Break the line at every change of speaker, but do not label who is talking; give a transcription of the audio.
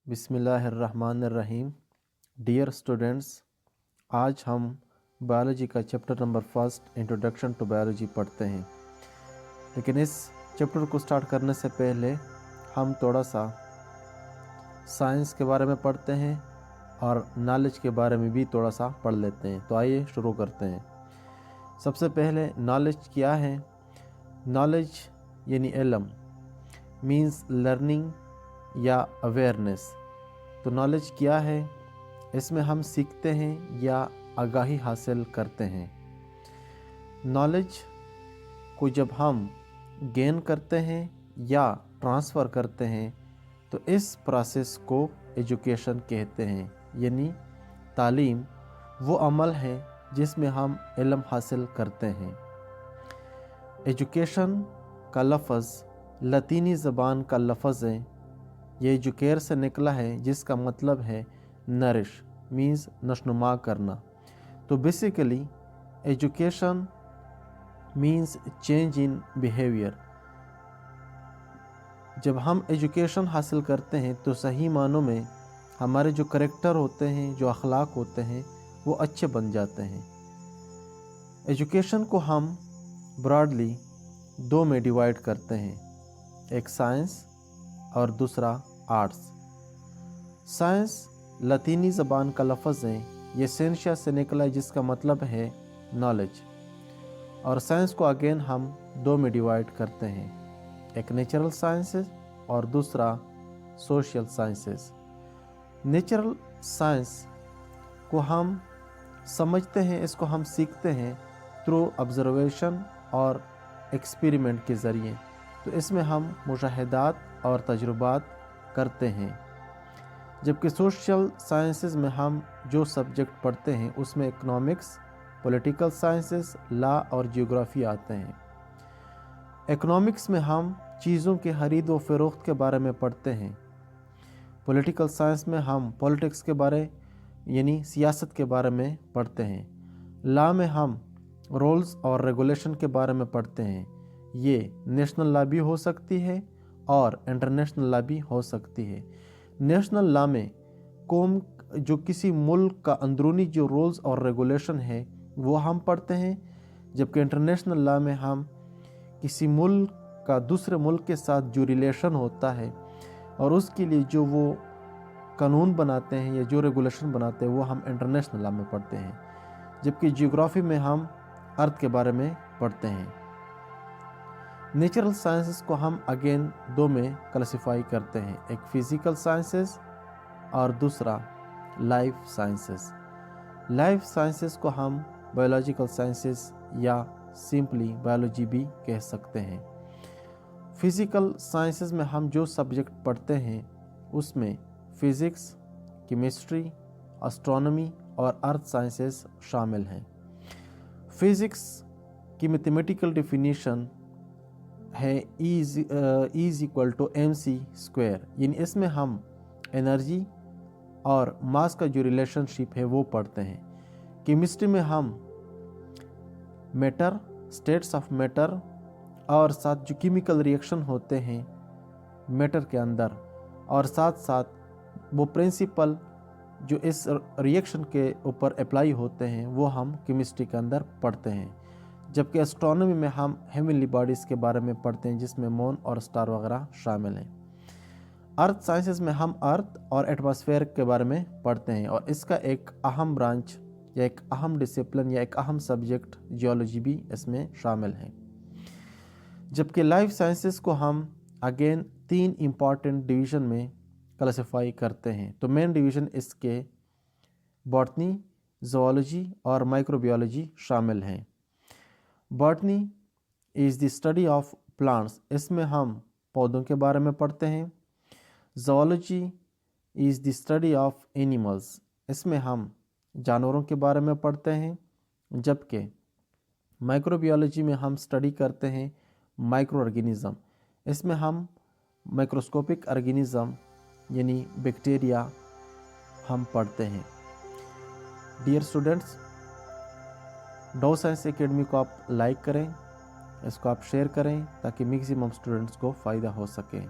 बिस्मिल्लाहिर्रहमानिर्रहीम। Dear students, आज हम बायोलॉजी का chapter number first introduction to biology पढ़ते हैं। लेकिन इस चैप्टर को स्टार्ट करने से पहले हम थोड़ा सा साइंस के बारे में पढ़ते हैं और नॉलेज के बारे में भी थोड़ा सा पढ़ लेते हैं। तो आइए शुरू करते हैं। सबसे पहले नॉलेज क्या है? नॉलेज यानी इल्म मीन्स लर्निंग या अवेयरनेस। तो नॉलेज क्या है? इसमें हम सीखते हैं या आगाही हासिल करते हैं। नॉलेज को जब हम गेन करते हैं या ट्रांसफ़र करते हैं तो इस प्रोसेस को एजुकेशन कहते हैं। यानी तालीम वो अमल है जिसमें हम इल्म हासिल करते हैं। एजुकेशन का लफ्ज़ लतीनी ज़बान का लफ्ज़ है। ये एजुकेर से निकला है जिसका मतलब है नरिश मीन्स नशनुमा करना। तो basically education means change in behaviour. जब हम एजुकेशन हासिल करते हैं तो सही मानों में हमारे जो करैक्टर होते हैं, जो अखलाक होते हैं, वो अच्छे बन जाते हैं। एजुकेशन को हम ब्रॉडली दो में डिवाइड करते हैं, एक साइंस और दूसरा आर्ट्स। साइंस लतीनी ज़बान का लफ्ज़ है, ये सेंशिया से निकला है जिसका मतलब है नॉलेज। और साइंस को अगेन हम दो में डिवाइड करते हैं, एक नेचुरल साइंसेस और दूसरा सोशल साइंसेस। नेचुरल साइंस को हम समझते हैं, इसको हम सीखते हैं थ्रू ऑब्ज़र्वेशन और एक्सपेरिमेंट के ज़रिए। तो इसमें हम मुशाहिदात और तजुर्बात करते हैं। जबकि सोशल साइंसेस में हम जो सब्जेक्ट पढ़ते हैं उसमें इकोनॉमिक्स, पॉलिटिकल साइंसेस, लॉ और जियोग्राफी आते हैं। इकोनॉमिक्स में हम चीज़ों के खरीद व फरोख्त के बारे में पढ़ते हैं। पॉलिटिकल साइंस में हम पॉलिटिक्स के बारे यानी सियासत के बारे में पढ़ते हैं। लॉ में हम रूल्स और रेगुलेशन के बारे में पढ़ते हैं। ये नेशनल लॉ भी हो सकती है और इंटरनेशनल लॉ भी हो सकती है। नेशनल लॉ में कौम जो किसी मुल्क का अंदरूनी जो रूल्स और रेगुलेशन है वो हम पढ़ते हैं। जबकि इंटरनेशनल लॉ में हम किसी मुल्क का दूसरे मुल्क के साथ जो रिलेशन होता है और उसके लिए जो वो कानून बनाते हैं या जो रेगुलेशन बनाते हैं वो हम इंटरनेशनल लॉ में पढ़ते हैं। जबकि जियोग्राफी में हम अर्थ के बारे में पढ़ते हैं। नेचुरल साइंसेस को हम अगेन दो में क्लासिफाई करते हैं, एक फिज़िकल साइंसेस और दूसरा लाइफ साइंसेस। लाइफ साइंसेस को हम बायोलॉजिकल साइंसेस या सिंपली बायोलॉजी भी कह सकते हैं। फिज़िकल साइंसेस में हम जो सब्जेक्ट पढ़ते हैं उसमें फ़िज़िक्स, केमिस्ट्री, एस्ट्रोनॉमी और अर्थ साइंसेस शामिल हैं। फ़िज़िक्स की मैथमेटिकल डेफिनेशन है is equal to mc square. यानी इसमें हम एनर्जी और मास का जो रिलेशनशिप है वो पढ़ते हैं। केमिस्ट्री में हम मैटर, स्टेट्स ऑफ मैटर और साथ जो केमिकल रिएक्शन होते हैं मैटर के अंदर और साथ साथ वो प्रिंसिपल जो इस रिएक्शन के ऊपर अप्लाई होते हैं वो हम केमिस्ट्री के अंदर पढ़ते हैं। जबकि एस्ट्रोनॉमी में हम हेवनली बॉडीज़ के बारे में पढ़ते हैं जिसमें मून और स्टार वगैरह शामिल हैं। अर्थ साइंसेस में हम अर्थ और एटमॉस्फेयर के बारे में पढ़ते हैं और इसका एक अहम ब्रांच या एक अहम डिसिप्लिन या एक अहम सब्जेक्ट जियोलॉजी भी इसमें शामिल है। जबकि लाइफ साइंसेस को हम अगेन तीन इम्पॉर्टेंट डिवीज़न में क्लासिफाई करते हैं। तो मेन डिवीज़न इसके बॉटनी, ज़ूलॉजी और माइक्रोबायोलॉजी शामिल हैं। Botany is the study of plants, इसमें हम पौधों के बारे में पढ़ते हैं। Zoology is the study of animals, इसमें हम जानवरों के बारे में पढ़ते हैं। जबकि माइक्रोबायोलॉजी में हम स्टडी करते हैं माइक्रो ऑर्गेनिज़म, इसमें हम माइक्रोस्कोपिक ऑर्गेनिज़म यानी बैक्टीरिया हम पढ़ते हैं। डियर स्टूडेंट्स, डॉ साइंस एकेडमी को आप लाइक करें, इसको आप शेयर करें ताकि मैक्सिमम स्टूडेंट्स को फ़ायदा हो सके।